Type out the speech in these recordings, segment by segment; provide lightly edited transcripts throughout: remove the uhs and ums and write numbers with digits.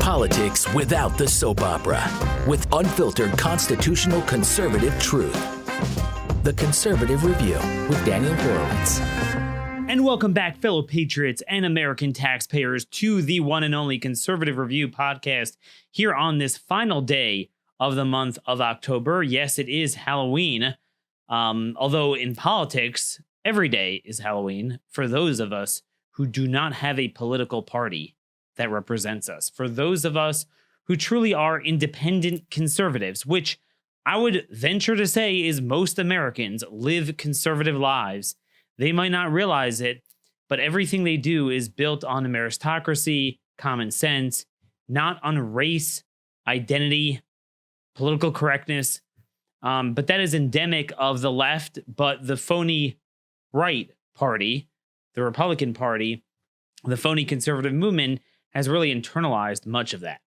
Politics without the soap opera, with unfiltered constitutional conservative truth. The Conservative Review with Daniel Horowitz. And welcome back, fellow patriots and American taxpayers, to the one and only Conservative Review podcast here on this final day of the month of October. Yes, it is Halloween, although in politics, every day is Halloween for those of us who do not have a political party that represents us. For those of us who truly are independent conservatives, which I would venture to say is most Americans live conservative lives. They might not realize it, but everything they do is built on a meritocracy, common sense, not on race, identity, political correctness. But that is endemic of the left, but the phony right party, the Republican Party, the phony conservative movement has really internalized much of that.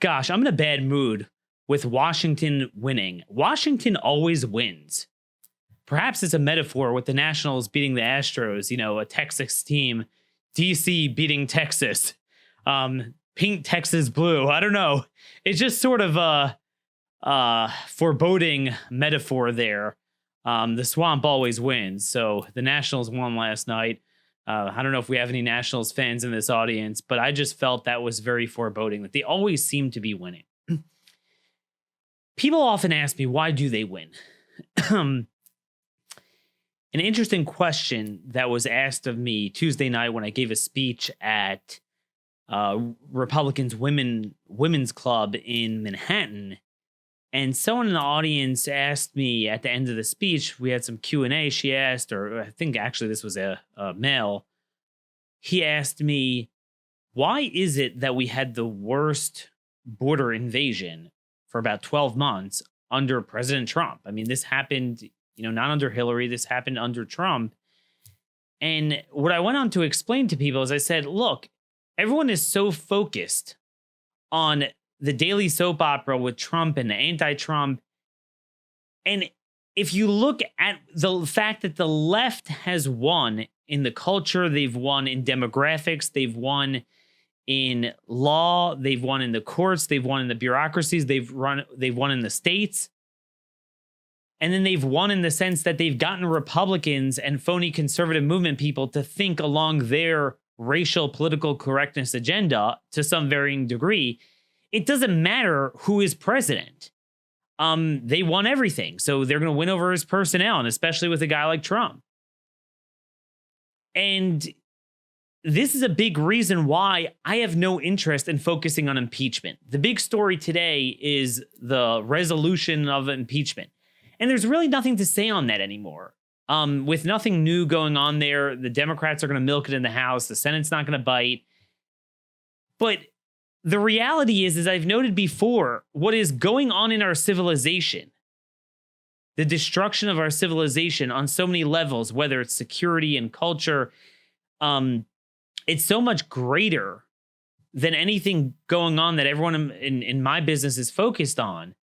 Gosh, I'm in a bad mood with Washington winning. Washington always wins. Perhaps it's a metaphor with the Nationals beating the Astros, a Texas team, DC beating Texas, pink Texas blue. I don't know. It's just sort of a foreboding metaphor there. The swamp always wins. So the Nationals won last night. I don't know if we have any Nationals fans in this audience, but I just felt that was very foreboding, that they always seem to be winning. People often ask me, why do they win? An interesting question that was asked of me Tuesday night when I gave a speech at Republicans Women's Club in Manhattan. And someone in the audience asked me at the end of the speech, we had some Q&A, she asked, or I think actually this was a male. He asked me, why is it that we had the worst border invasion for about 12 months under President Trump? I mean, this happened, not under Hillary, this happened under Trump. And what I went on to explain to people is I said, look, everyone is so focused on the daily soap opera with Trump and the anti-Trump. And if you look at the fact that the left has won in the culture, they've won in demographics, they've won in law, they've won in the courts, they've won in the bureaucracies, they've won in the states. And then they've won in the sense that they've gotten Republicans and phony conservative movement people to think along their racial political correctness agenda to some varying degree. It doesn't matter who is president. They won everything. So they're going to win over his personnel, and especially with a guy like Trump. And this is a big reason why I have no interest in focusing on impeachment. The big story today is the resolution of impeachment. And there's really nothing to say on that anymore. With nothing new going on there, the Democrats are going to milk it in the House. The Senate's not going to bite. But the reality is, as I've noted before, what is going on in our civilization, the destruction of our civilization on so many levels, whether it's security and culture, it's so much greater than anything going on that everyone in my business is focused on.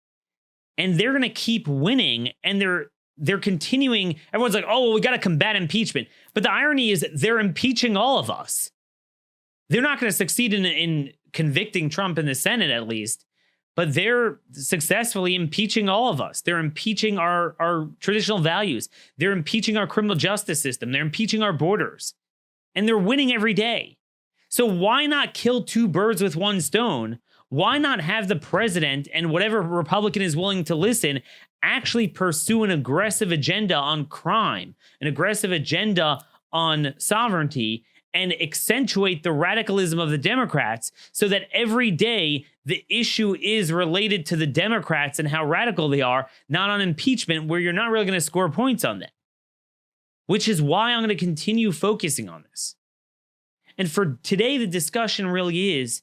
And they're going to keep winning, and they're continuing. Everyone's like, oh, well, we got to combat impeachment. But the irony is they're impeaching all of us. They're not going to succeed in convicting Trump in the Senate, at least, but they're successfully impeaching all of us. They're impeaching our traditional values. They're impeaching our criminal justice system. They're impeaching our borders, and they're winning every day. So why not kill two birds with one stone? Why not have the president and whatever Republican is willing to listen actually pursue an aggressive agenda on crime, an aggressive agenda on sovereignty, and accentuate the radicalism of the Democrats so that every day the issue is related to the Democrats and how radical they are, not on impeachment, where you're not really going to score points on that. Which is why I'm going to continue focusing on this. And for today, the discussion really is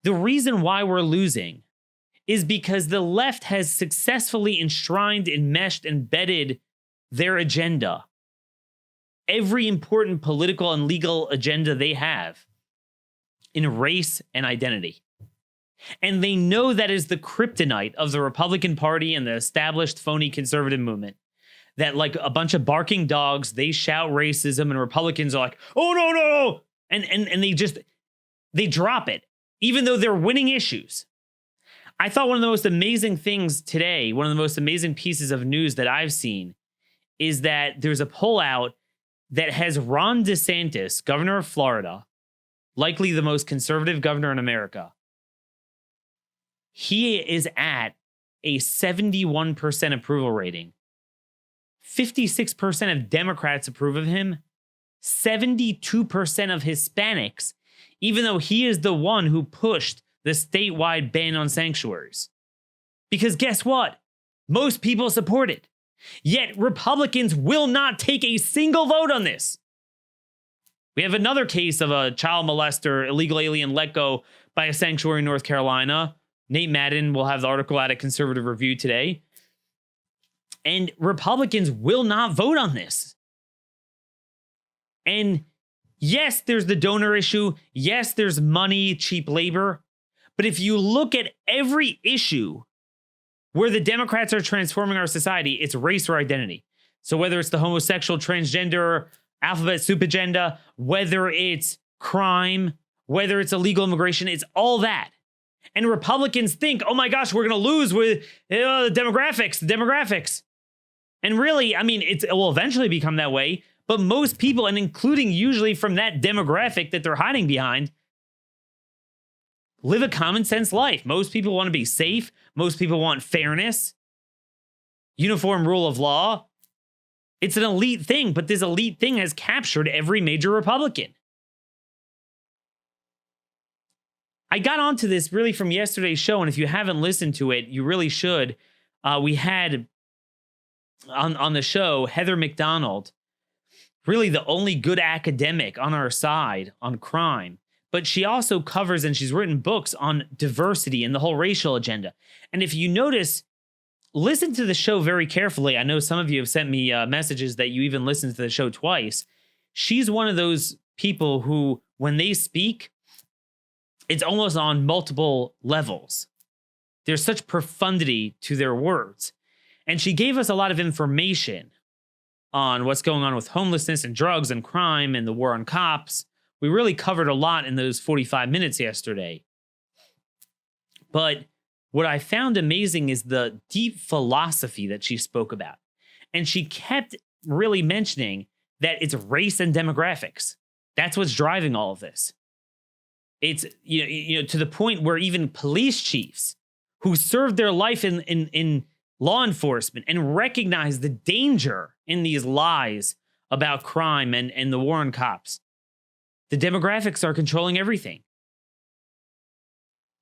the reason why we're losing is because the left has successfully enshrined, enmeshed, embedded their agenda. Every important political and legal agenda they have in race and identity. And they know that is the kryptonite of the Republican Party and the established phony conservative movement. That like a bunch of barking dogs, they shout racism and Republicans are like, oh, no, no, no. And they just, they drop it, even though they're winning issues. I thought one of the most amazing things today, one of the most amazing pieces of news that I've seen, is that there's a poll out that has Ron DeSantis, governor of Florida, likely the most conservative governor in America. He is at a 71% approval rating. 56% of Democrats approve of him. 72% of Hispanics, even though he is the one who pushed the statewide ban on sanctuaries. Because guess what? Most people support it. Yet Republicans will not take a single vote on this. We have another case of a child molester, illegal alien let go by a sanctuary in North Carolina. Nate Madden will have the article out at Conservative Review today. And Republicans will not vote on this. And yes, there's the donor issue. Yes, there's money, cheap labor. But if you look at every issue where the Democrats are transforming our society, it's race or identity. So whether it's the homosexual, transgender, alphabet soup agenda, whether it's crime, whether it's illegal immigration, it's all that. And Republicans think, oh my gosh, we're going to lose with the demographics. And really, I mean, it will eventually become that way. But most people, and including usually from that demographic that they're hiding behind, live a common sense life. Most people want to be safe. Most people want fairness, uniform rule of law. It's an elite thing, but this elite thing has captured every major Republican. I got onto this really from yesterday's show, and if you haven't listened to it, you really should. We had on the show Heather McDonald, really the only good academic on our side on crime. But she also covers, and she's written books on diversity and the whole racial agenda. And if you notice, listen to the show very carefully. I know some of you have sent me messages that you even listened to the show twice. She's one of those people who, when they speak, it's almost on multiple levels. There's such profundity to their words. And she gave us a lot of information on what's going on with homelessness and drugs and crime and the war on cops. We really covered a lot in those 45 minutes yesterday. But what I found amazing is the deep philosophy that she spoke about. And she kept really mentioning that it's race and demographics. That's what's driving all of this. It's you know to the point where even police chiefs who served their life in law enforcement and recognize the danger in these lies about crime and the war on cops, the demographics are controlling everything.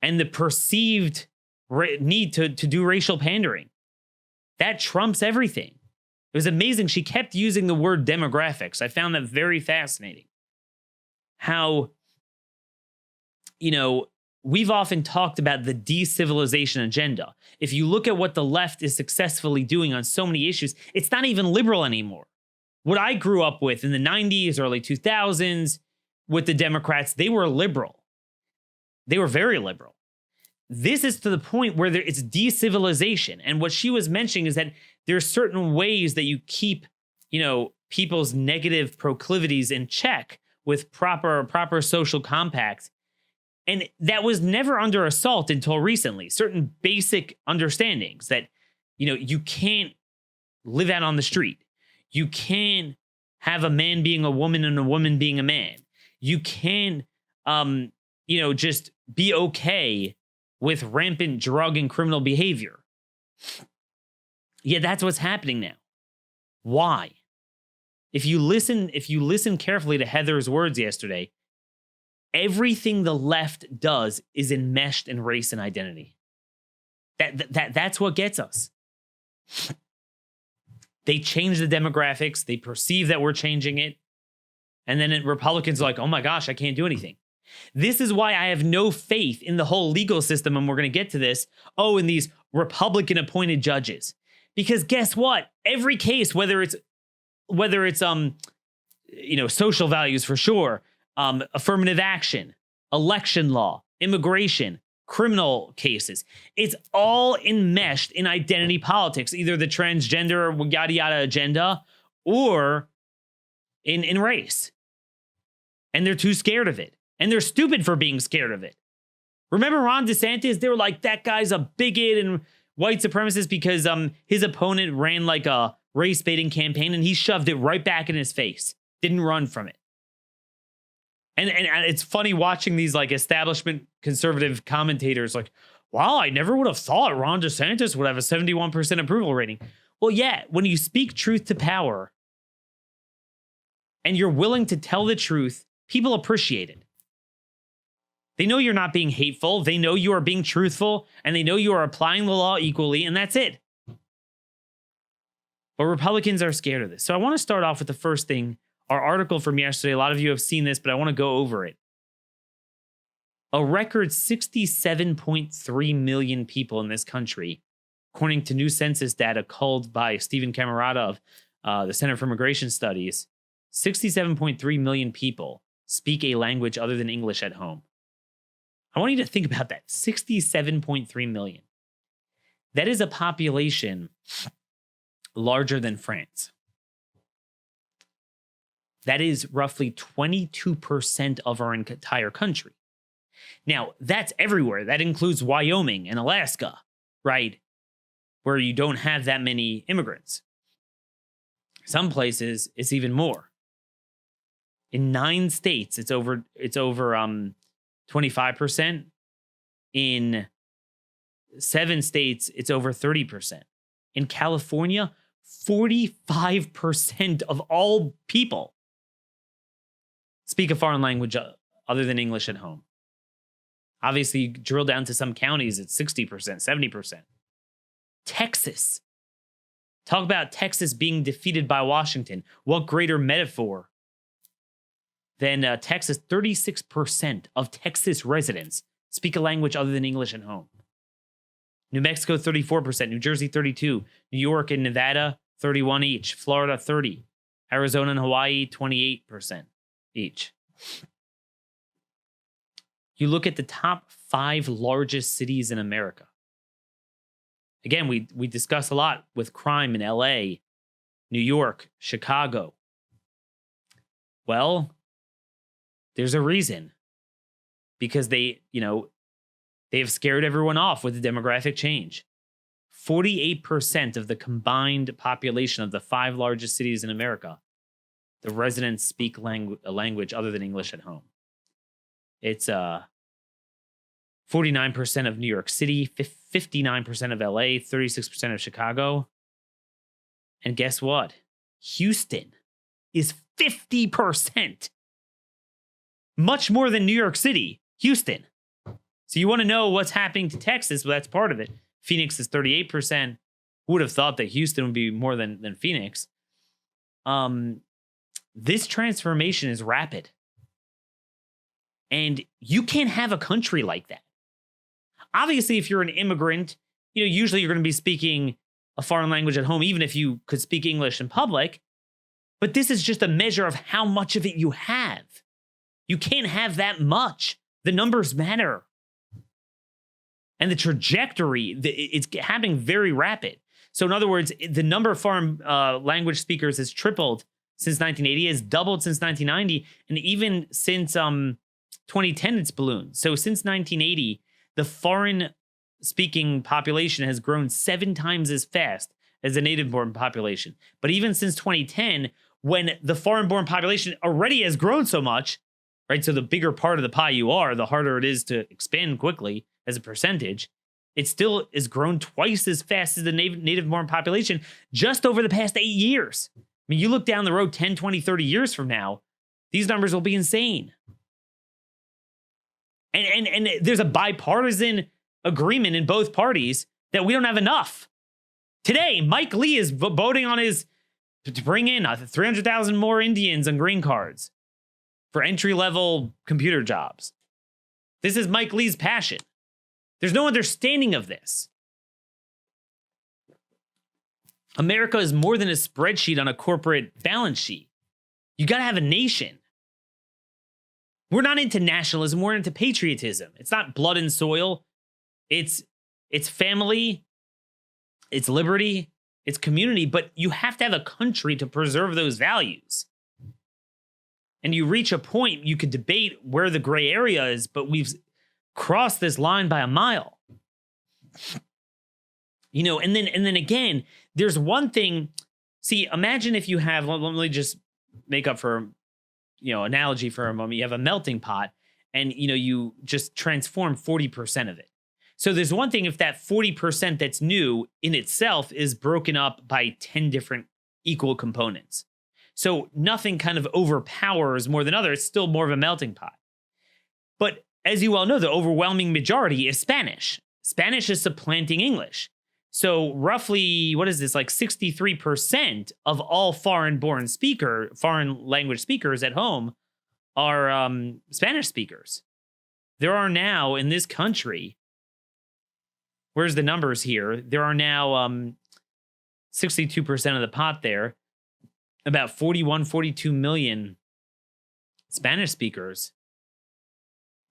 And the perceived need to do racial pandering, that trumps everything. It was amazing. She kept using the word demographics. I found that very fascinating. How, we've often talked about the decivilization agenda. If you look at what the left is successfully doing on so many issues, it's not even liberal anymore. What I grew up with in the 90s, early 2000s, with the Democrats, they were liberal. They were very liberal. This is to the point where it's decivilization. And what she was mentioning is that there are certain ways that you keep, people's negative proclivities in check with proper social compacts. And that was never under assault until recently. Certain basic understandings that, you can't live out on the street. You can't have a man being a woman and a woman being a man. You can, just be okay with rampant drug and criminal behavior. Yeah, that's what's happening now. Why? If you listen carefully to Heather's words yesterday, everything the left does is enmeshed in race and identity. That's what gets us. They change the demographics. They perceive that we're changing it. And then Republicans are like, oh my gosh, I can't do anything. This is why I have no faith in the whole legal system, and we're going to get to this. In these Republican appointed judges. Because guess what? Every case, whether it's social values for sure, affirmative action, election law, immigration, criminal cases, it's all enmeshed in identity politics, either the transgender yada yada agenda or in race. And they're too scared of it. And they're stupid for being scared of it. Remember Ron DeSantis? They were like, that guy's a bigot and white supremacist because his opponent ran like a race baiting campaign and he shoved it right back in his face. Didn't run from it. And it's funny watching these like establishment conservative commentators like, wow, I never would have thought Ron DeSantis would have a 71% approval rating. Well, yeah, when you speak truth to power and you're willing to tell the truth, people appreciate it. They know you're not being hateful. They know you are being truthful, and they know you are applying the law equally, and that's it. But Republicans are scared of this. So I want to start off with the first thing, our article from yesterday. A lot of you have seen this, but I want to go over it. A record 67.3 million people in this country, according to new census data culled by Stephen Camarada of the Center for Immigration Studies, 67.3 million people speak a language other than English at home. I want you to think about that. 67.3 million. That is a population larger than France. That is roughly 22% of our entire country. Now, that's everywhere. That includes Wyoming and Alaska, right? Where you don't have that many immigrants. Some places, it's even more. In 9 states, it's over 25%. In 7 states, it's over 30%. In California, 45% of all people speak a foreign language other than English at home. Obviously, you drill down to some counties, it's 60%, 70%. Texas. Talk about Texas being defeated by Washington. What greater metaphor than Texas? 36% of Texas residents speak a language other than English at home. New Mexico, 34%. New Jersey, 32%. New York and Nevada, 31% each. Florida, 30%. Arizona and Hawaii, 28% each. You look at the top 5 largest cities in America. Again, we discuss a lot with crime in LA, New York, Chicago. Well, there's a reason. Because they have scared everyone off with the demographic change. 48% of the combined population of the 5 largest cities in America, the residents speak a language other than English at home. It's 49% of New York City, 59% of LA, 36% of Chicago. And guess what? Houston is 50%. Much more than New York City, Houston. So you want to know what's happening to Texas? Well, that's part of it. Phoenix is 38%. Who would have thought that Houston would be more than Phoenix? This transformation is rapid. And you can't have a country like that. Obviously, if you're an immigrant, usually you're going to be speaking a foreign language at home, even if you could speak English in public. But this is just a measure of how much of it you have. You can't have that much. The numbers matter. And the trajectory, it's happening very rapid. So in other words, the number of foreign language speakers has tripled since 1980, has doubled since 1990, and even since 2010, it's ballooned. So since 1980, the foreign speaking population has grown 7 times as fast as the native-born population. But even since 2010, when the foreign-born population already has grown so much, right? So the bigger part of the pie you are, the harder it is to expand quickly as a percentage. It still has grown twice as fast as the native-born population just over the past 8 years. I mean, you look down the road 10, 20, 30 years from now, these numbers will be insane. And there's a bipartisan agreement in both parties that we don't have enough. Today, Mike Lee is voting on to bring in 300,000 more Indians on green cards for entry-level computer jobs. This is Mike Lee's passion. There's no understanding of this. America is more than a spreadsheet on a corporate balance sheet. You got to have a nation. We're not into nationalism. We're into patriotism. It's not blood and soil. It's family. It's liberty. It's community. But you have to have a country to preserve those values. And you reach a point, you could debate where the gray area is, but we've crossed this line by a mile. You know, and then again, there's one thing. See, imagine if you have, let me just make up for, analogy for a moment. You have a melting pot and, you just transform 40% of it. So there's one thing if that 40% that's new in itself is broken up by 10 different equal components. So nothing kind of overpowers more than others. It's still more of a melting pot. But as you all know, the overwhelming majority is Spanish. Spanish is supplanting English. So roughly, what is this, like 63% of all foreign language speakers at home are Spanish speakers. There are now in this country, where's the numbers here? There are now 62% of the pot there, about 42 million Spanish speakers.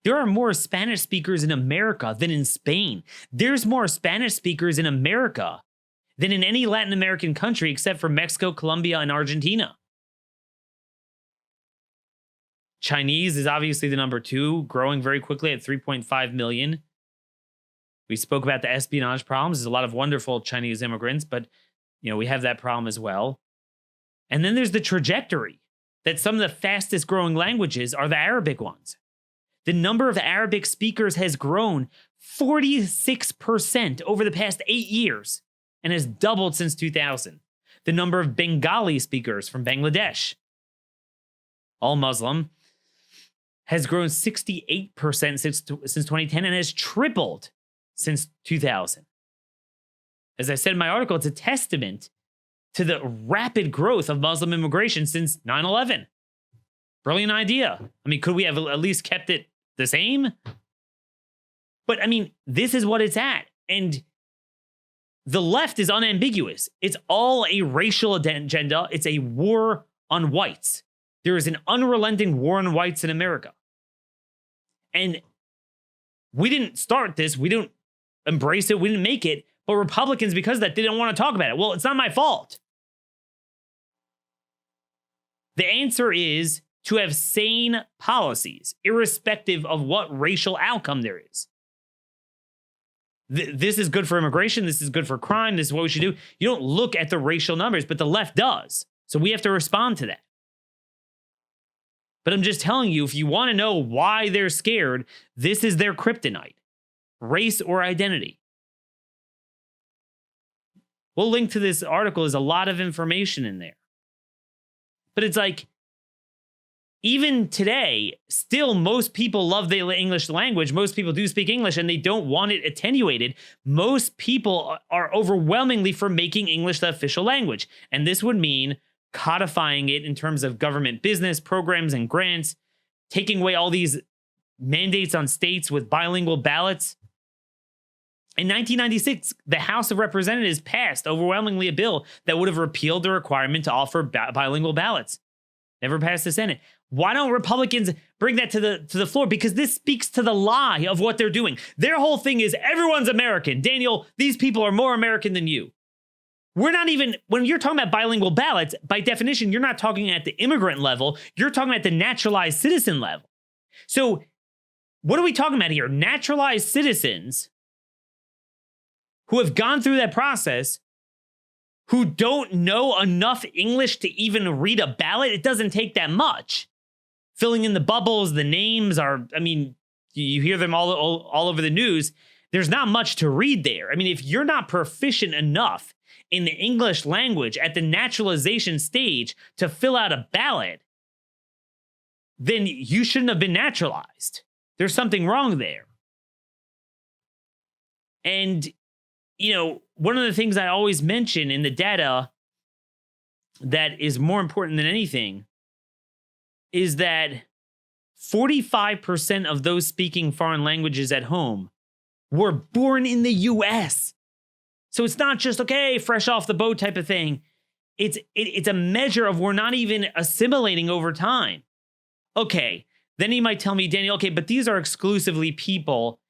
There are more Spanish speakers in America than in Spain. There's more Spanish speakers in America than in any Latin American country except for Mexico, Colombia, and Argentina. Chinese is obviously the number 2, growing very quickly at 3.5 million. We spoke about the espionage problems. There's a lot of wonderful Chinese immigrants, but we have that problem as well. And then there's the trajectory that some of the fastest growing languages are the Arabic ones. The number of Arabic speakers has grown 46% over the past 8 years and has doubled since 2000. The number of Bengali speakers from Bangladesh, all Muslim, has grown 68% since 2010 and has tripled since 2000. As I said in my article, it's a testament to the rapid growth of Muslim immigration since 9/11. Brilliant idea. I mean, could we have at least kept it the same? But I mean, this is what it's at. And the left is unambiguous. It's all a racial agenda. It's a war on whites. There is an unrelenting war on whites in America. And we didn't start this. We didn't embrace it. We didn't make it. But Republicans, because of that, didn't want to talk about it. Well, it's not my fault. The answer is to have sane policies, irrespective of what racial outcome there is. This is good for immigration. This is good for crime. This is what we should do. You don't look at the racial numbers, but the left does. So we have to respond to that. But I'm just telling you, if you want to know why they're scared, this is their kryptonite, race or identity. We'll link to this article. There's a lot of information in there. But it's like, even today, still most people love the English language. Most people do speak English and they don't want it attenuated. Most people are overwhelmingly for making English the official language. And this would mean codifying it in terms of government business, programs, and grants, taking away all these mandates on states with bilingual ballots. In 1996, the House of Representatives passed overwhelmingly a bill that would have repealed the requirement to offer bilingual ballots. Never passed the Senate. Why don't Republicans bring that to the floor? Because this speaks to the lie of what they're doing. Their whole thing is everyone's American. Daniel, these people are more American than you. We're not even, when you're talking about bilingual ballots, by definition, you're not talking at the immigrant level. You're talking at the naturalized citizen level. So what are we talking about here? Naturalized citizens who have gone through that process, who don't know enough English to even read a ballot. It doesn't take that much. Filling in the bubbles, the names are, I mean, you hear them all over the news. There's not much to read there. I mean, if you're not proficient enough in the English language at the naturalization stage to fill out a ballot, then you shouldn't have been naturalized. There's something wrong there. And one of the things I always mention in the data that is more important than anything is that 45% of those speaking foreign languages at home were born in the US. So it's not just, okay, fresh off the boat type of thing. It's a measure of we're not even assimilating over time. Okay, then you might tell me, Daniel, okay, but these are exclusively people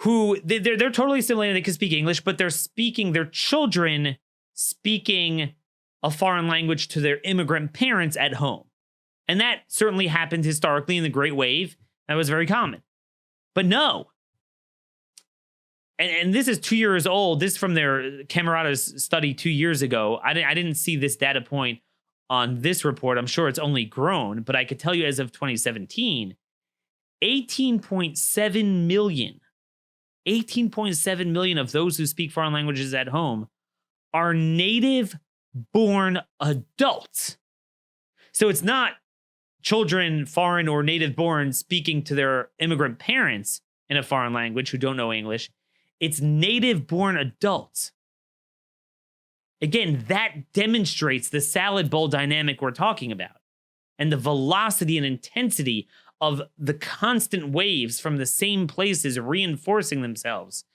who they're totally assimilated, they can speak English, but they're speaking, their children speaking a foreign language to their immigrant parents at home. And that certainly happened historically in the Great Wave. That was very common. But no. And this is 2 years old. This is from their Camerata's study 2 years ago. I didn't see this data point on this report. I'm sure it's only grown, but I could tell you as of 2017, 18.7 million of those who speak foreign languages at home are native-born adults. So it's not children, foreign or native-born, speaking to their immigrant parents in a foreign language who don't know English. It's native-born adults. Again, that demonstrates the salad bowl dynamic we're talking about and the velocity and intensity of the constant waves from the same places reinforcing themselves,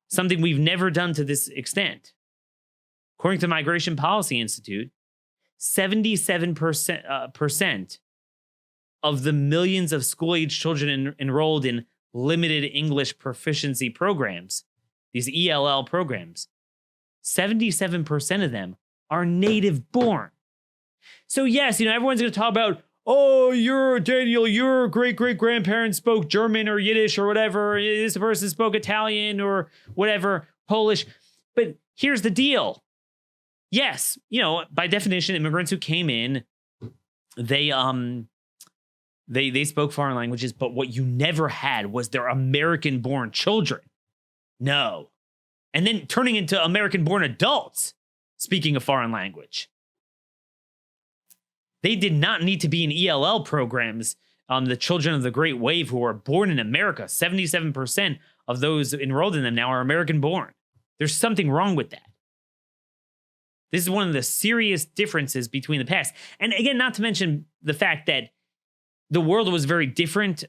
something we've never done to this extent. According to the Migration Policy Institute, 77% of the millions of school-age children enrolled in limited English proficiency programs, these ELL programs, 77% of them are native born. So yes, everyone's going to talk about, oh, your great-great-grandparents spoke German or Yiddish or whatever. This person spoke Italian or whatever, Polish. But here's the deal. Yes, by definition, immigrants who came in, they spoke foreign languages, but what you never had was their American-born children. No. And then turning into American-born adults speaking a foreign language. They did not need to be in ELL programs. The children of the Great Wave who were born in America, 77% of those enrolled in them now are American-born. There's something wrong with that. This is one of the serious differences between the past. And again, not to mention the fact that the world was very different.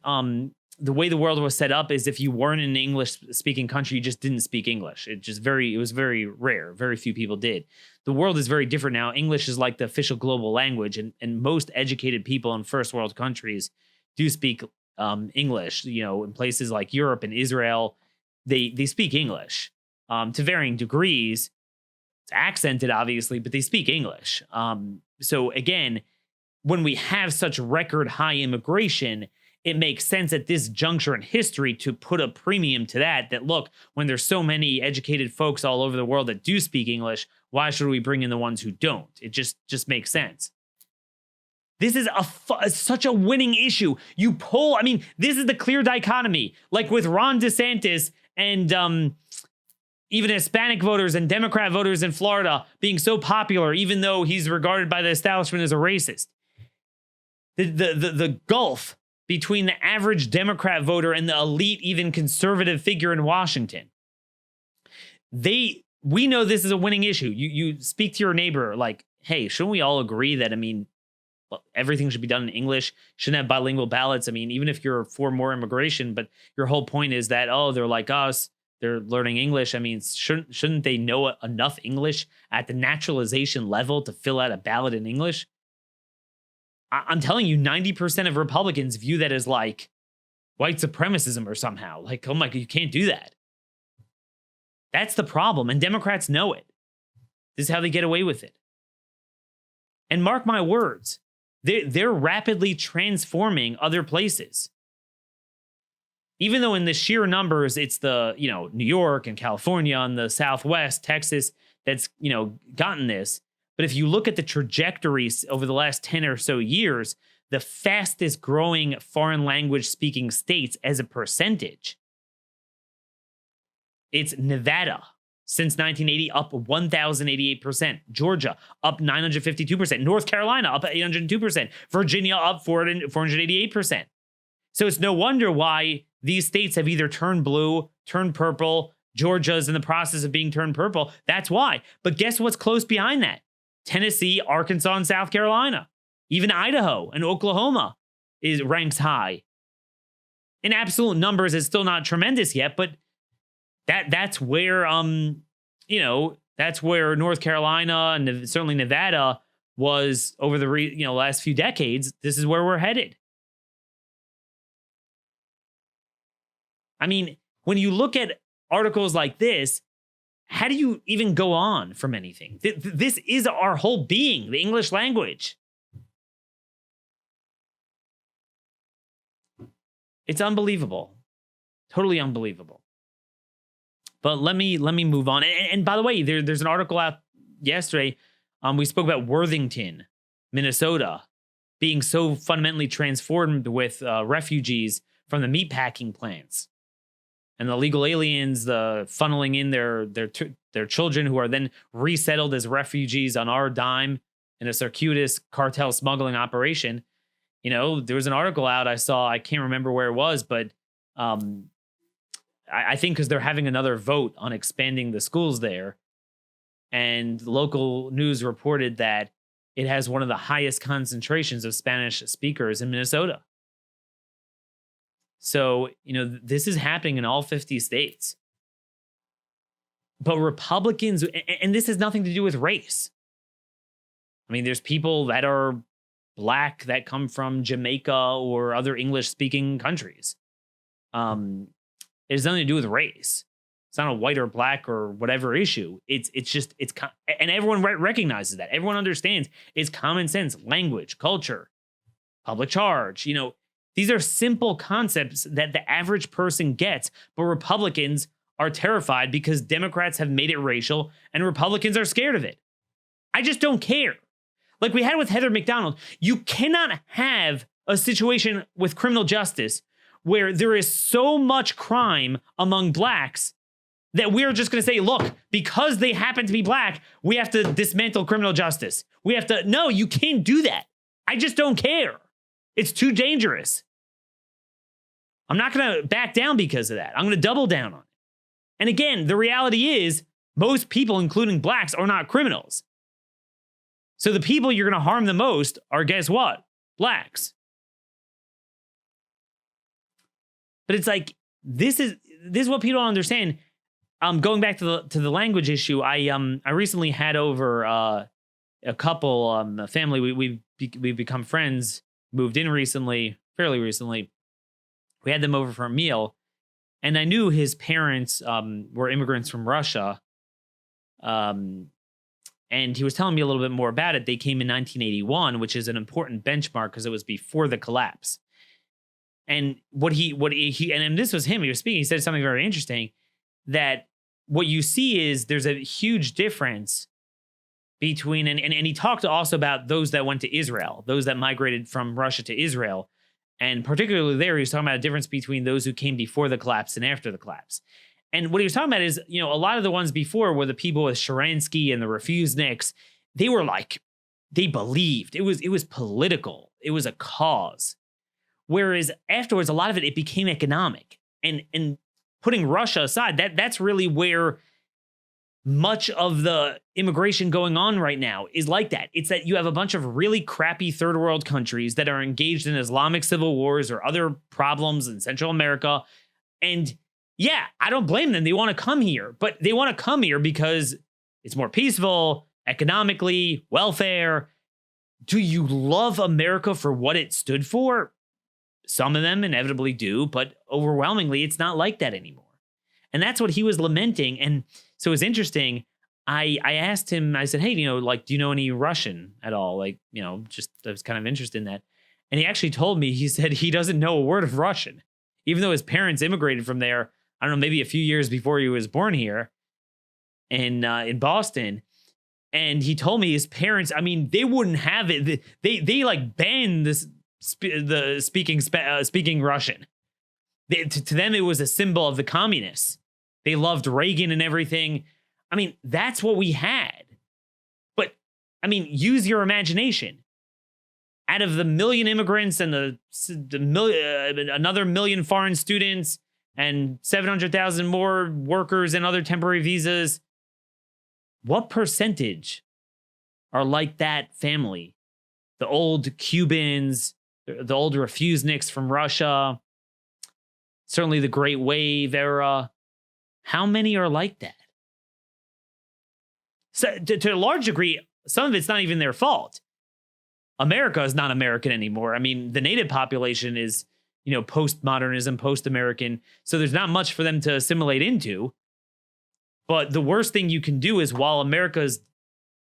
The way the world was set up is if you weren't in an English-speaking country, you just didn't speak English. It was very rare. Very few people did. The world is very different now. English is like the official global language, and most educated people in first world countries do speak English. In places like Europe and Israel, they speak English to varying degrees. It's accented, obviously, but they speak English. So again, when we have such record high immigration, it makes sense at this juncture in history to put a premium to that look, when there's so many educated folks all over the world that do speak English, why should we bring in the ones who don't? It just makes sense. This is such a winning issue. This is the clear dichotomy, like with Ron DeSantis and even Hispanic voters and Democrat voters in Florida being so popular, even though he's regarded by the establishment as a racist. The gulf between the average Democrat voter and the elite, even conservative figure in Washington. We know this is a winning issue. You speak to your neighbor like, hey, shouldn't we all agree that, everything should be done in English, shouldn't have bilingual ballots? Even if you're for more immigration, but your whole point is that, they're like us, they're learning English. Shouldn't they know enough English at the naturalization level to fill out a ballot in English? I'm telling you, 90% of Republicans view that as like white supremacism or somehow. Like, oh my God, you can't do that. That's the problem. And Democrats know it. This is how they get away with it. And mark my words, they're rapidly transforming other places. Even though in the sheer numbers, it's the, New York and California and the Southwest, Texas, that's, gotten this. But if you look at the trajectories over the last 10 or so years, the fastest growing foreign language speaking states as a percentage, it's Nevada. Since 1980, up 1,088%. Georgia, up 952%. North Carolina, up 802%. Virginia, up 488%. So it's no wonder why these states have either turned blue, turned purple. Georgia's in the process of being turned purple. That's why. But guess what's close behind that? Tennessee, Arkansas, and South Carolina. Even Idaho and Oklahoma ranks high. In absolute numbers, it's still not tremendous yet, but that's where that's where North Carolina and certainly Nevada was over the last few decades. This is where we're headed. When you look at articles like this, how do you even go on from anything? This is our whole being, the English language. It's unbelievable. Totally unbelievable. But let me move on. And by the way, there's an article out yesterday. We spoke about Worthington, Minnesota, being so fundamentally transformed with refugees from the meatpacking plants, and the legal aliens funneling in their children, who are then resettled as refugees on our dime in a circuitous cartel smuggling operation. You know, there was an article out I saw. I can't remember where it was, but I think because they're having another vote on expanding the schools there. And local news reported that it has one of the highest concentrations of Spanish speakers in Minnesota. So, you know, this is happening in all 50 states. But Republicans, and this has nothing to do with race. I mean, there's people that are Black that come from Jamaica or other English-speaking countries. It has nothing to do with race. It's not a white or black or whatever issue. It's and everyone recognizes that. Everyone understands it's common sense, language, culture, public charge. You know, these are simple concepts that the average person gets, but Republicans are terrified because Democrats have made it racial and Republicans are scared of it. I just don't care. Like we had with Heather McDonald, you cannot have a situation with criminal justice where there is so much crime among blacks that we're just going to say, look, because they happen to be black, we have to dismantle criminal justice. We have to, no, you can't do that. I just don't care. It's too dangerous. I'm not going to back down because of that. I'm going to double down on it. And again, the reality is most people, including blacks, are not criminals. So the people you're going to harm the most are, guess what? Blacks. But it's like, this is what people don't understand. Going back to the language issue, I recently had over a couple, a family. We've become friends. Moved in fairly recently. We had them over for a meal, and I knew his parents were immigrants from Russia. And he was telling me a little bit more about it. They came in 1981, which is an important benchmark because it was before the collapse. And what he and this was him. He was speaking. He said something very interesting, that what you see is there's a huge difference between, and he talked also about those that went to Israel, those that migrated from Russia to Israel. And particularly there, he was talking about a difference between those who came before the collapse and after the collapse. And what he was talking about is, you know, a lot of the ones before were the people with Sharansky and the refuseniks. They were like, they believed. It was political. It was a cause. Whereas afterwards, a lot of it became economic. And putting Russia aside, that's really where much of the immigration going on right now is like that. It's that you have a bunch of really crappy third world countries that are engaged in Islamic civil wars or other problems in Central America. And yeah, I don't blame them. They want to come here, but they want to come here because it's more peaceful, economically, welfare. Do you love America for what it stood for? Some of them inevitably do, but overwhelmingly, it's not like that anymore. And that's what he was lamenting. And so it was interesting. I asked him, I said, hey, you know, like, do you know any Russian at all? Like, you know, just I was kind of interested in that. And he actually told me, he said he doesn't know a word of Russian, even though his parents immigrated from there, I don't know, maybe a few years before he was born here in Boston. And he told me his parents, I mean, they wouldn't have it. They like banned the speaking Russian. To them, it was a symbol of the communists. They loved Reagan and everything. I mean, that's what we had. But I mean, use your imagination. Out of the million immigrants and another million foreign students and 700,000 more workers and other temporary visas, what percentage are like that family? The old Cubans, the old refuseniks from Russia, certainly the Great Wave era. How many are like that? So to a large degree, some of it's not even their fault. America is not American anymore. I mean, the native population is, you know, postmodernism, post-American. So there's not much for them to assimilate into. But the worst thing you can do is, while America's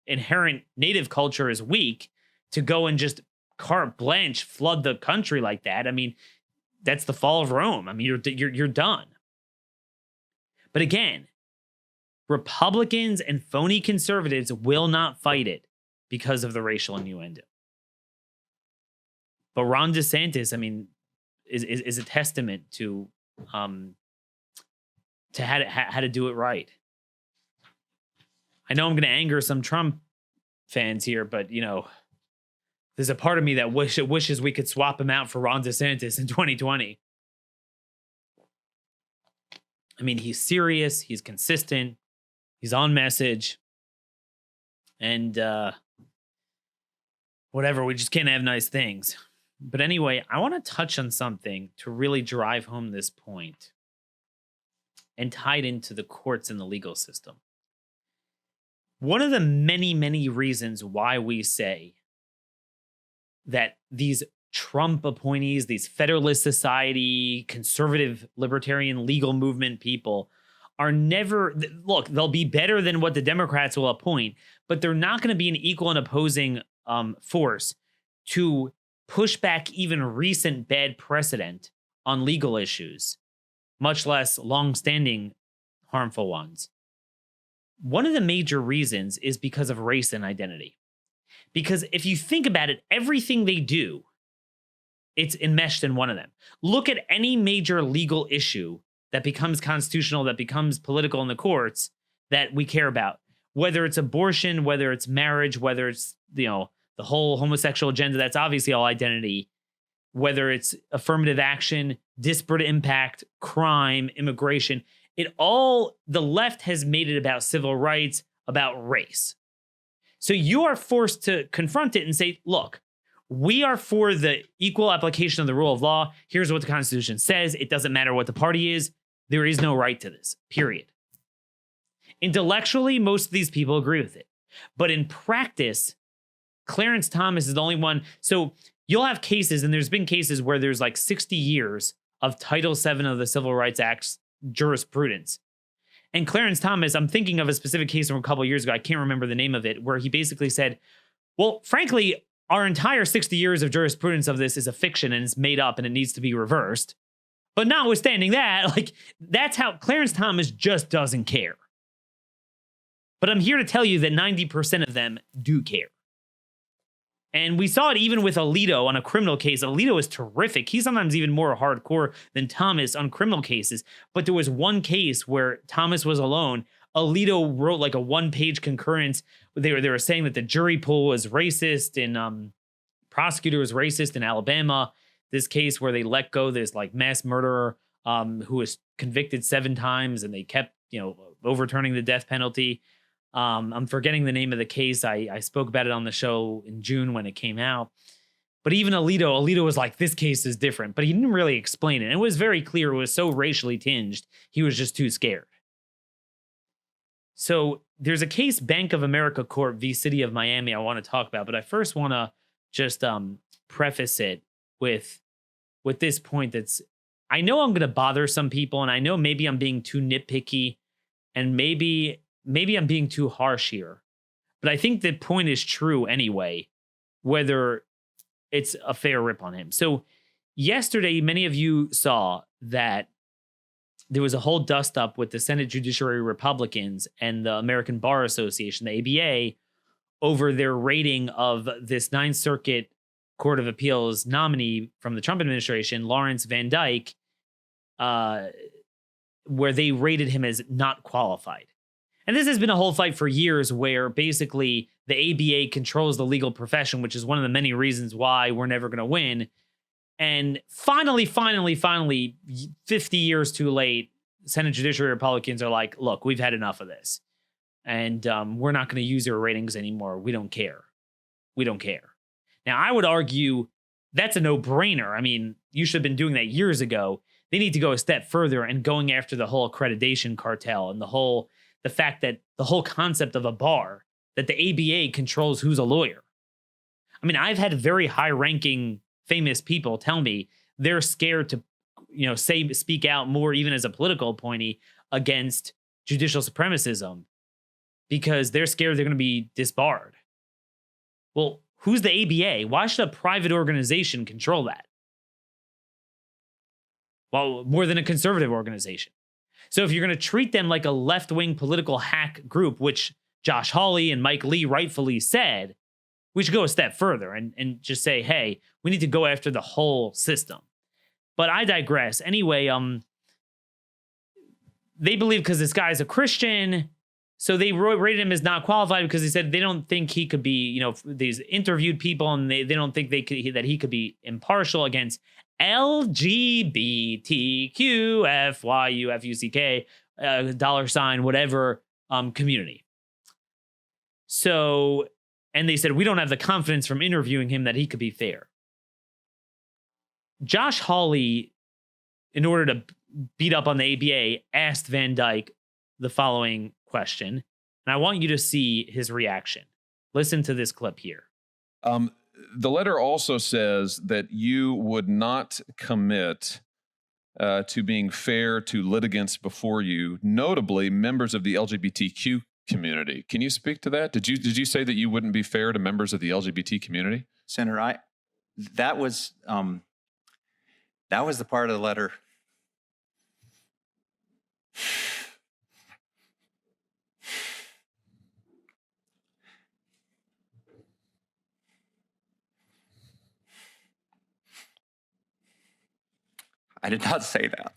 inherent native culture is weak, to go and just carte blanche flood the country like that. I mean, that's the fall of Rome. I mean, you're done. But again, Republicans and phony conservatives will not fight it because of the racial innuendo. But Ron DeSantis, I mean, is a testament to how to do it right. I know I'm going to anger some Trump fans here, but you know, there's a part of me that wishes we could swap him out for Ron DeSantis in 2020. I mean, he's serious, he's consistent, he's on message, and whatever, we just can't have nice things. But anyway, I want to touch on something to really drive home this point and tie it into the courts and the legal system. One of the many, many reasons why we say that these Trump appointees, these Federalist Society, conservative, libertarian, legal movement people are never, look, they'll be better than what the Democrats will appoint, but they're not going to be an equal and opposing force to push back even recent bad precedent on legal issues, much less long-standing harmful ones. One of the major reasons is because of race and identity. Because if you think about it, everything they do, it's enmeshed in one of them. Look at any major legal issue that becomes constitutional, that becomes political in the courts that we care about, whether it's abortion, whether it's marriage, whether it's, you know, the whole homosexual agenda, that's obviously all identity, whether it's affirmative action, disparate impact, crime, immigration, the left has made it about civil rights, about race. So you are forced to confront it and say, look, we are for the equal application of the rule of law. Here's what the Constitution says. It doesn't matter what the party is. There is no right to this, period. Intellectually, most of these people agree with it. But in practice, Clarence Thomas is the only one. So you'll have cases, and there's been cases where there's like 60 years of Title VII of the Civil Rights Act's jurisprudence. And Clarence Thomas, I'm thinking of a specific case from a couple of years ago, I can't remember the name of it, where he basically said, well, frankly, our entire 60 years of jurisprudence of this is a fiction and it's made up and it needs to be reversed. But notwithstanding that, like, that's how Clarence Thomas just doesn't care. But I'm here to tell you that 90% of them do care. And we saw it even with Alito on a criminal case. Alito is terrific. He's sometimes even more hardcore than Thomas on criminal cases. But there was one case where Thomas was alone. Alito wrote like a one-page concurrence. They were saying that the jury pool was racist and prosecutor was racist in Alabama. This case where they let go this like mass murderer who was convicted 7 times and they kept, you know, overturning the death penalty. I'm forgetting the name of the case. I spoke about it on the show in June when it came out. But even Alito was like, this case is different. But he didn't really explain it. It was very clear. It was so racially tinged. He was just too scared. So there's a case, Bank of America Court v. City of Miami, I want to talk about. But I first want to just preface it with this point that's, I know I'm going to bother some people. And I know maybe I'm being too nitpicky. And maybe I'm being too harsh here, but I think the point is true anyway, whether it's a fair rip on him. So yesterday, many of you saw that there was a whole dust up with the Senate Judiciary Republicans and the American Bar Association, the ABA, over their rating of this Ninth Circuit Court of Appeals nominee from the Trump administration, Lawrence Van Dyke, where they rated him as not qualified. And this has been a whole fight for years where basically the ABA controls the legal profession, which is one of the many reasons why we're never going to win. And finally, 50 years too late, Senate Judiciary Republicans are like, look, we've had enough of this. And we're not going to use your ratings anymore. We don't care. We don't care. Now, I would argue that's a no-brainer. I mean, you should have been doing that years ago. They need to go a step further and going after the whole accreditation cartel and the fact that the whole concept of a bar, that the ABA controls who's a lawyer. I mean, I've had very high-ranking famous people tell me they're scared to, you know, speak out more, even as a political appointee, against judicial supremacism because they're scared they're going to be disbarred. Well, who's the ABA? Why should a private organization control that? well, more than a conservative organization. So if you're going to treat them like a left-wing political hack group, which Josh Hawley and Mike Lee rightfully said, we should go a step further and just say, hey, we need to go after the whole system. But I digress. Anyway, they believe because this guy's a Christian, so they rated him as not qualified because they said they don't think he could be, these interviewed people, and they don't think that he could be impartial against LGBTQFYUFUCK $ whatever community. So, and they said we don't have the confidence from interviewing him that he could be fair. Josh Hawley, in order to beat up on the ABA, asked Van Dyke the following question, and I want you to see his reaction. Listen to this clip here. The letter also says that you would not commit to being fair to litigants before you, notably members of the LGBTQ community. Can you speak to that? Did you say that you wouldn't be fair to members of the LGBT community? Senator, that was the part of the letter. I did not say that.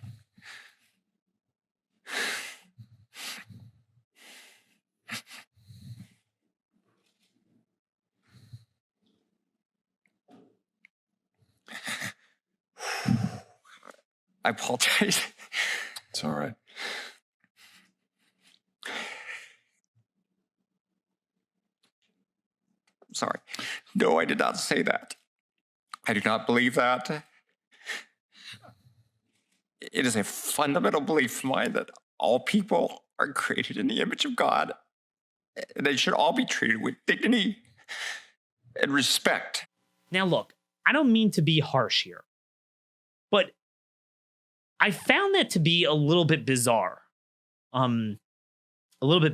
I apologize. It's all right. I'm sorry. No, I did not say that. I do not believe that. It is a fundamental belief of mine that all people are created in the image of God, and they should all be treated with dignity and respect. Now, look, I don't mean to be harsh here, but I found that to be a little bit bizarre. And look,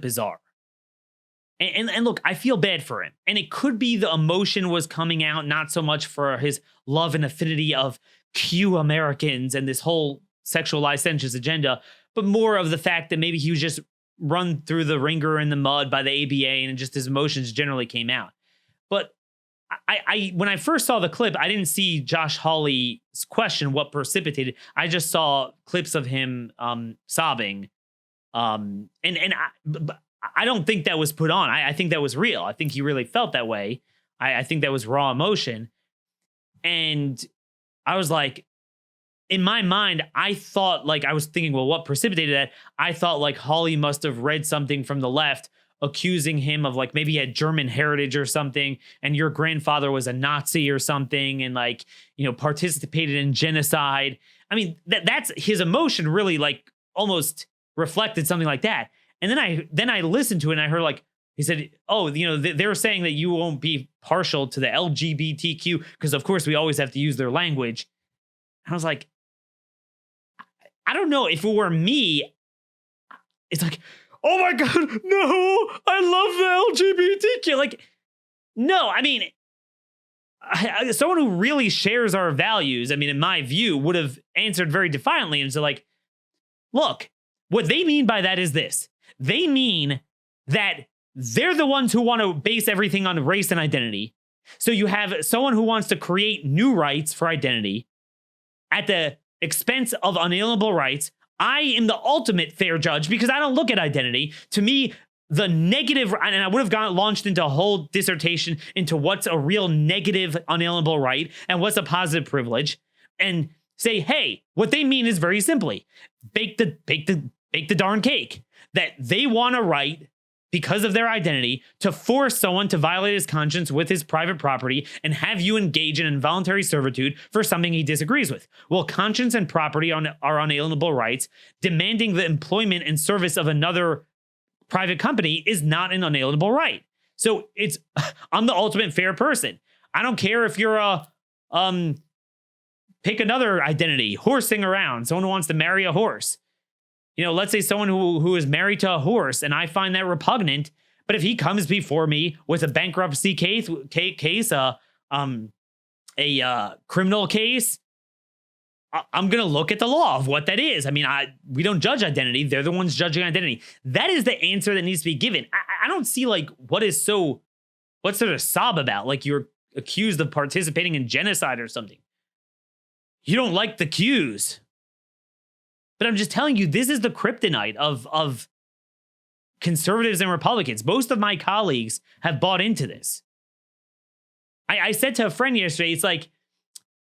I feel bad for him. And it could be the emotion was coming out, not so much for his love and affinity of Q Americans and this whole sexual licentious agenda, but more of the fact that maybe he was just run through the ringer in the mud by the ABA and just his emotions generally came out. But I when I first saw the clip, I didn't see Josh Hawley's question, what precipitated. I just saw clips of him sobbing. And I don't think that was put on. I think that was real. I think he really felt that way. I think that was raw emotion. And I was like, in my mind, I thought, like, I was thinking, well, what precipitated that? I thought, like, Hawley must have read something from the left accusing him of, like, maybe he had German heritage or something, and your grandfather was a Nazi or something, and, like, participated in genocide. I mean, that's his emotion really, like, almost reflected something like that. And then I listened to it and I heard, like, he said, oh, they're saying that you won't be partial to the LGBTQ because, of course, we always have to use their language. And I was like, I don't know, if it were me, it's like, oh my God, no, I love the LGBTQ. Like, no, I mean, someone who really shares our values, I mean, in my view, would have answered very defiantly and said, like, look, what they mean by that is this. They mean that they're the ones who want to base everything on race and identity. So you have someone who wants to create new rights for identity at the expense of unalienable rights. I am the ultimate fair judge because I don't look at identity. To me, the negative, and I would have launched into a whole dissertation into what's a real negative unalienable right and what's a positive privilege, and say, hey, what they mean is very simply, bake the darn cake, that they want a right because of their identity to force someone to violate his conscience with his private property and have you engage in involuntary servitude for something he disagrees with. Well, conscience and property are unalienable rights. Demanding the employment and service of another private company is not an unalienable right. So I'm the ultimate fair person. I don't care if you're pick another identity, horsing around, someone who wants to marry a horse. Let's say someone who is married to a horse, and I find that repugnant. But if he comes before me with a bankruptcy case, a criminal case, I'm going to look at the law of what that is. I mean, we don't judge identity. They're the ones judging identity. That is the answer that needs to be given. I don't see like what's there to sob about? Like you're accused of participating in genocide or something. You don't like the cues. But I'm just telling you, this is the kryptonite of conservatives and Republicans. Most of my colleagues have bought into this. I said to a friend yesterday, it's like,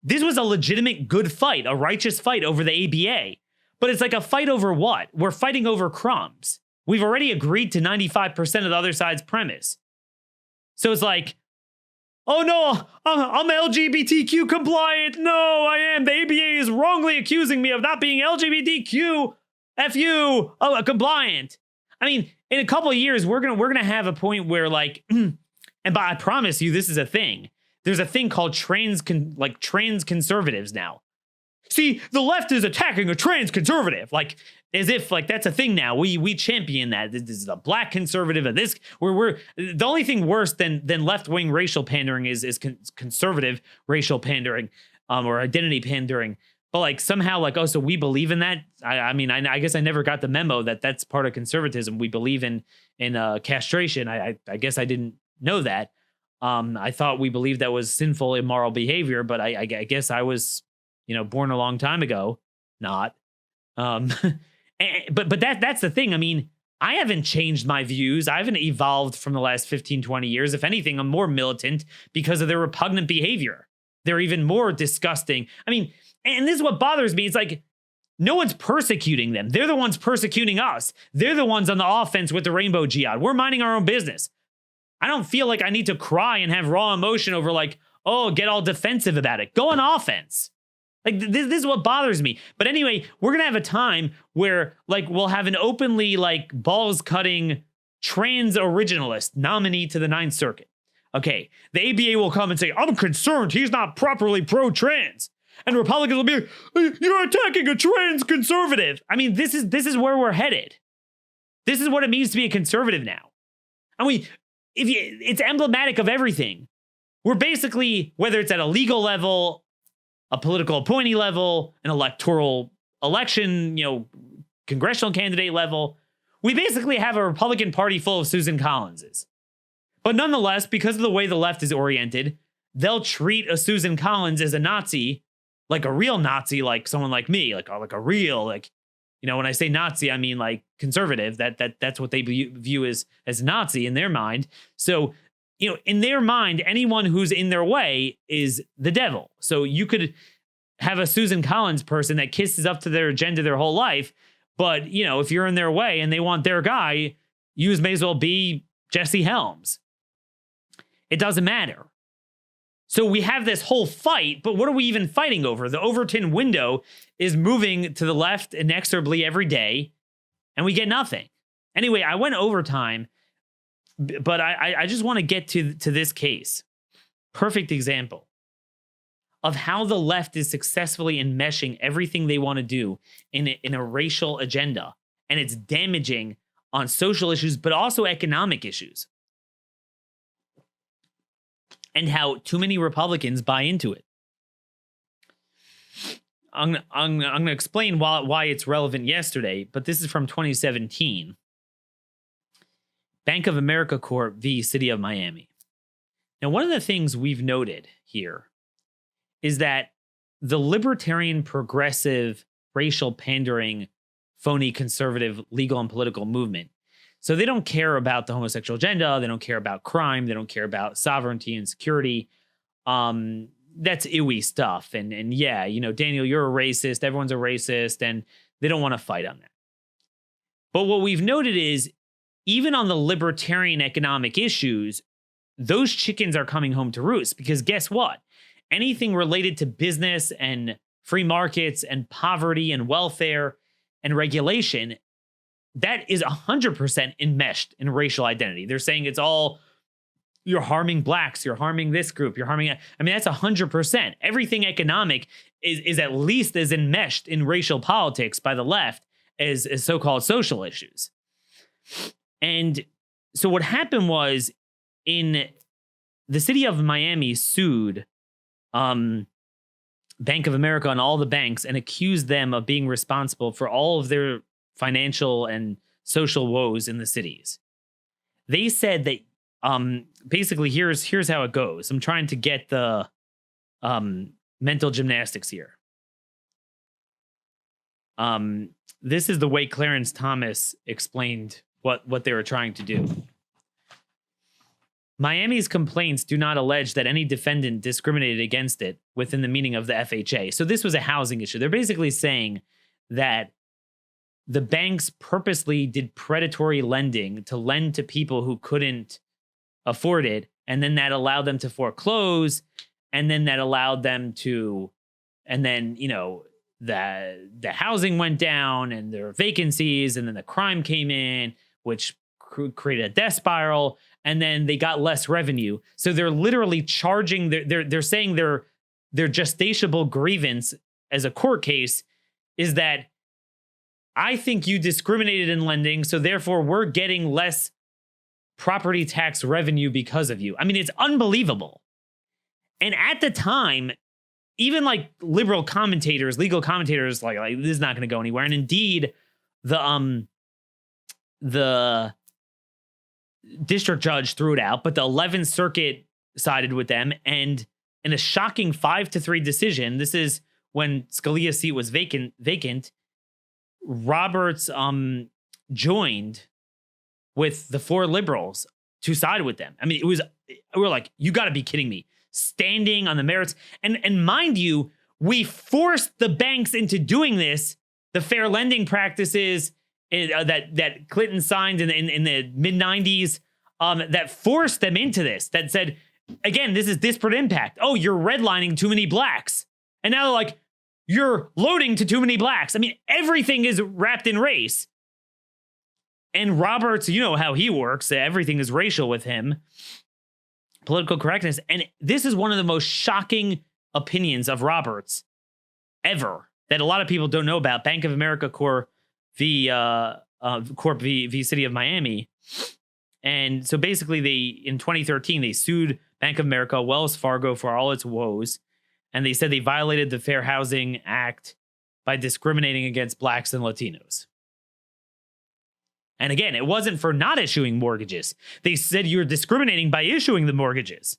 this was a legitimate good fight, a righteous fight over the ABA. But it's like a fight over what? We're fighting over crumbs. We've already agreed to 95% of the other side's premise. So it's like, oh no, I'm LGBTQ compliant. No, I am. The ABA is wrongly accusing me of not being LGBTQ compliant. I mean, in a couple of years, we're gonna have a point where like, and but I promise you, this is a thing. There's a thing called trans conservatives now. See, the left is attacking a trans conservative, like as if like that's a thing now. We champion that. This is a black conservative, and this we're the only thing worse than left wing racial pandering is conservative racial pandering, or identity pandering. But like somehow like, oh, so we believe in that. I mean, I guess I never got the memo that that's part of conservatism. We believe in castration. I guess I didn't know that. I thought we believed that was sinful, immoral behavior, but I guess I was, born a long time ago. Not. But that's the thing. I mean, I haven't changed my views. I haven't evolved from the last 15, 20 years. If anything, I'm more militant because of their repugnant behavior. They're even more disgusting. I mean, and this is what bothers me. It's like, no one's persecuting them. They're the ones persecuting us. They're the ones on the offense with the rainbow jihad. We're minding our own business. I don't feel like I need to cry and have raw emotion over like, oh, get all defensive about it. Go on offense. Like this is what bothers me. But anyway, we're going to have a time where like we'll have an openly like balls cutting trans originalist nominee to the Ninth Circuit. Okay, the ABA will come and say, I'm concerned he's not properly pro-trans. And Republicans will be like, you're attacking a trans conservative. I mean, this is where we're headed. This is what it means to be a conservative now. And it's emblematic of everything. We're basically, whether it's at a legal level, a political appointee level, an electoral election, congressional candidate level, we basically have a Republican Party full of Susan Collinses. But nonetheless, because of the way the left is oriented, they'll treat a Susan Collins as a Nazi, like a real Nazi, like someone like me, like a real, like, when I say Nazi, I mean like conservative. That's what they view as Nazi in their mind. So, in their mind, anyone who's in their way is the devil. So you could have a Susan Collins person that kisses up to their agenda their whole life, but if you're in their way and they want their guy, you may as well be Jesse Helms. It doesn't matter. So we have this whole fight, but what are we even fighting over? The Overton window is moving to the left inexorably every day, and we get nothing. Anyway, I went overtime, but I just want to get to this case. Perfect example of how the left is successfully enmeshing everything they want to do in a racial agenda, and it's damaging on social issues, but also economic issues. And how too many Republicans buy into it. I'm going to explain why it's relevant yesterday, but this is from 2017. Bank of America Corp v. City of Miami. Now, one of the things we've noted here is that the libertarian, progressive, racial pandering, phony conservative legal and political movement, so they don't care about the homosexual agenda. They don't care about crime. They don't care about sovereignty and security. That's IWI stuff. And yeah, Daniel, you're a racist. Everyone's a racist. And they don't want to fight on that. But what we've noted is even on the libertarian economic issues, those chickens are coming home to roost, because guess what? Anything related to business and free markets and poverty and welfare and regulation, that is 100% enmeshed in racial identity. They're saying it's all, you're harming blacks, you're harming this group, you're harming, that's 100%. Everything economic is at least as enmeshed in racial politics by the left as so-called social issues. And so what happened was, in the city of Miami sued the Bank of America and all the banks and accused them of being responsible for all of their financial and social woes in the cities. They said that basically here's how it goes. I'm trying to get the mental gymnastics here. This is the way Clarence Thomas explained what they were trying to do. Miami's complaints do not allege that any defendant discriminated against it within the meaning of the FHA. So this was a housing issue. They're basically saying that the banks purposely did predatory lending to lend to people who couldn't afford it, and then that allowed them to foreclose, and then that allowed them to, and then, you know, the housing went down and there were vacancies, and then the crime came in, which created a death spiral, and then they got less revenue. So they're literally charging, they're saying their justiciable grievance as a court case is that I think you discriminated in lending, so therefore we're getting less property tax revenue because of you. I mean, it's unbelievable. And at the time, even like liberal commentators, legal commentators, like this is not going to go anywhere. And indeed, the district judge threw it out, but the 11th Circuit sided with them. And in a shocking 5-3 decision, this is when Scalia's seat was vacant, Roberts joined with the 4 liberals to side with them. I mean, we were like, you got to be kidding me. Standing on the merits. And mind you, we forced the banks into doing this, the fair lending practices that Clinton signed in the mid-90s, that forced them into this, that said, again, this is disparate impact. Oh, you're redlining too many blacks. And now they're like, you're loading to too many blacks. I mean, everything is wrapped in race. And Roberts, you know how he works. Everything is racial with him. Political correctness. And this is one of the most shocking opinions of Roberts ever that a lot of people don't know about. Bank of America Corp v. City of Miami. And so basically in 2013, they sued Bank of America, Wells Fargo for all its woes. And they said they violated the Fair Housing Act by discriminating against blacks and Latinos. And again, it wasn't for not issuing mortgages. They said you're discriminating by issuing the mortgages.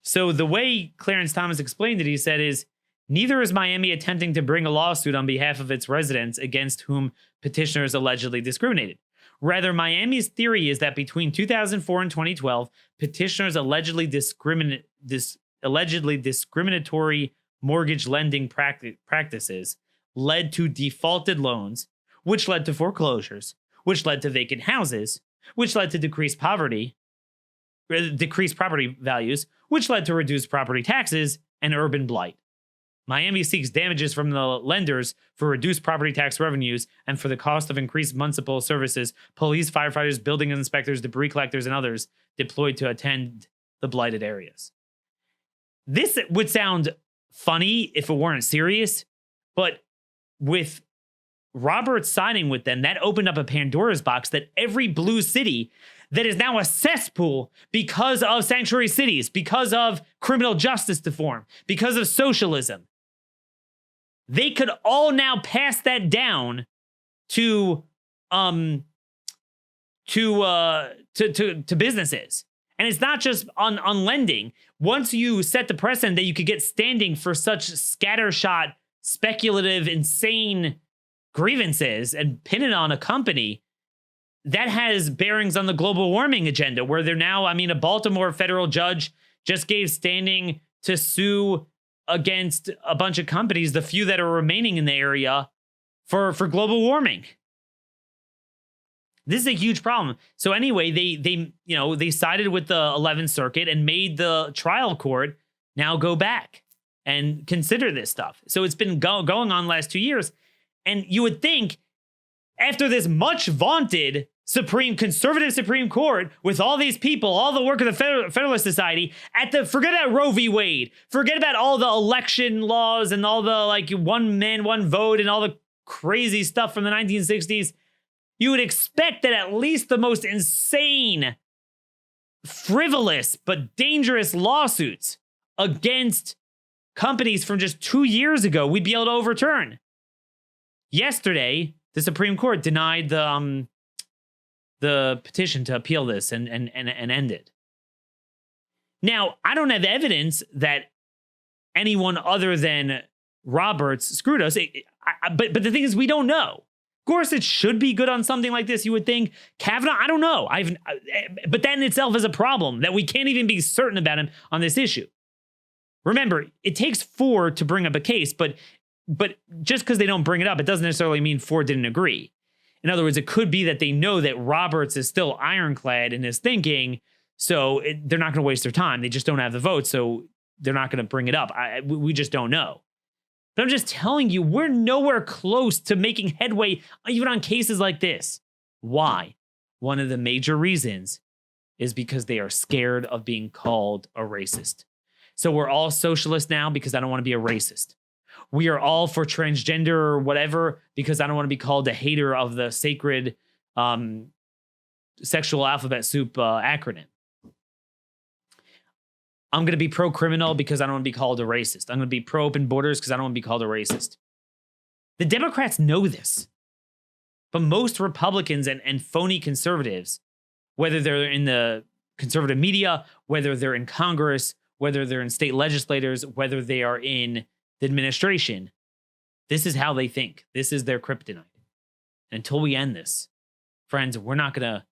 So the way Clarence Thomas explained it, he said, is neither is Miami attempting to bring a lawsuit on behalf of its residents against whom petitioners allegedly discriminated. Rather, Miami's theory is that between 2004 and 2012, petitioners allegedly discriminatory mortgage lending practices led to defaulted loans, which led to foreclosures, which led to vacant houses, which led to decreased property values, which led to reduced property taxes and urban blight. Miami seeks damages from the lenders for reduced property tax revenues and for the cost of increased municipal services, police, firefighters, building inspectors, debris collectors, and others deployed to attend the blighted areas. This would sound funny if it weren't serious, but with Roberts signing with them, that opened up a Pandora's box that every blue city that is now a cesspool because of sanctuary cities, because of criminal justice reform, because of socialism, they could all now pass that down to businesses. And it's not just on lending. Once you set the precedent that you could get standing for such scattershot, speculative, insane grievances and pin it on a company, that has bearings on the global warming agenda, where they're now, I mean, a Baltimore federal judge just gave standing to sue against a bunch of companies, the few that are remaining in the area, for global warming. This is a huge problem. So anyway, they sided with the 11th Circuit and made the trial court now go back and consider this stuff. So it's been going on the last 2 years. And you would think, after this much vaunted conservative Supreme Court, with all these people, all the work of the Federalist Society, forget about Roe v. Wade, forget about all the election laws and all the one man, one vote and all the crazy stuff from the 1960s, you would expect that at least the most insane, frivolous, but dangerous lawsuits against companies from just 2 years ago we'd be able to overturn. Yesterday, the Supreme Court denied the petition to appeal this and end it. Now, I don't have evidence that anyone other than Roberts screwed us, but the thing is, we don't know. Gorsuch should be good on something like this, you would think. Kavanaugh, I don't know. But that in itself is a problem, that we can't even be certain about him on this issue. Remember, it takes 4 to bring up a case, but just because they don't bring it up, it doesn't necessarily mean 4 didn't agree. In other words, it could be that they know that Roberts is still ironclad in his thinking, so they're not going to waste their time. They just don't have the vote, so they're not going to bring it up. We just don't know. But I'm just telling you, we're nowhere close to making headway even on cases like this. Why? One of the major reasons is because they are scared of being called a racist. So we're all socialists now because I don't want to be a racist. We are all for transgender or whatever because I don't want to be called a hater of the sacred sexual alphabet soup acronym. I'm going to be pro-criminal because I don't want to be called a racist. I'm going to be pro-open borders because I don't want to be called a racist. The Democrats know this. But most Republicans and phony conservatives, whether they're in the conservative media, whether they're in Congress, whether they're in state legislators, whether they are in the administration, this is how they think. This is their kryptonite. And until we end this, friends, we're not going to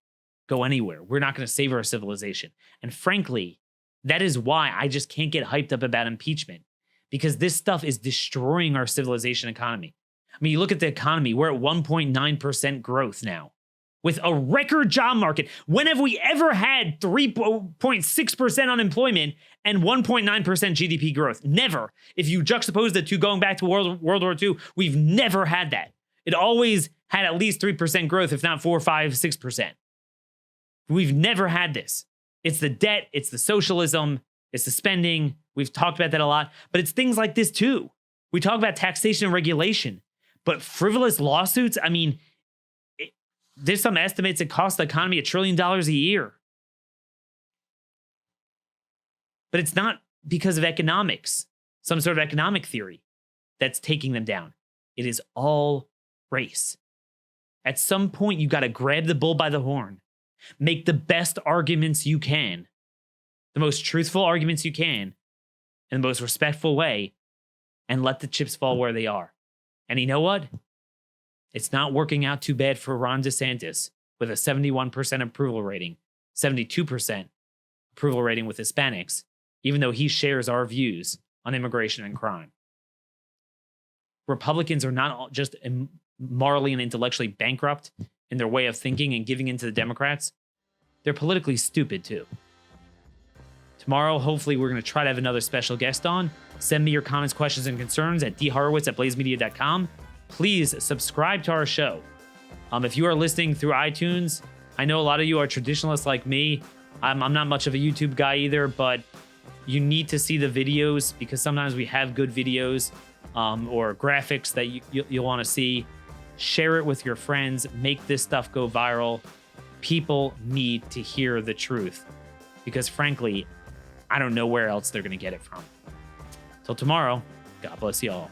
go anywhere. We're not going to save our civilization. And frankly, that is why I just can't get hyped up about impeachment, because this stuff is destroying our civilization economy. I mean, you look at the economy, we're at 1.9% growth now with a record job market. When have we ever had 3.6% unemployment and 1.9% GDP growth? Never. If you juxtapose the two going back to World War II, we've never had that. It always had at least 3% growth, if not 4, 5, 6%. We've never had this. It's the debt, it's the socialism, it's the spending. We've talked about that a lot, but it's things like this too. We talk about taxation and regulation, but frivolous lawsuits, I mean, there's some estimates it costs the economy $1 trillion a year. But it's not because of economics, some sort of economic theory that's taking them down. It is all race. At some point, you got to grab the bull by the horn. Make the best arguments you can, the most truthful arguments you can, in the most respectful way, and let the chips fall where they are. And you know what? It's not working out too bad for Ron DeSantis with a 71% approval rating, 72% approval rating with Hispanics, even though he shares our views on immigration and crime. Republicans are not just morally and intellectually bankrupt in their way of thinking and giving in to the Democrats, they're politically stupid too. Tomorrow, hopefully, we're going to try to have another special guest on. Send me your comments, questions, and concerns at dhorowitz@blazemedia.com. Please subscribe to our show. If you are listening through iTunes, I know a lot of you are traditionalists like me. I'm not much of a YouTube guy either, but you need to see the videos because sometimes we have good videos or graphics that you'll want to see. Share it with your friends. Make this stuff go viral. People need to hear the truth because, frankly, I don't know where else they're going to get it from. Till tomorrow, God bless you all.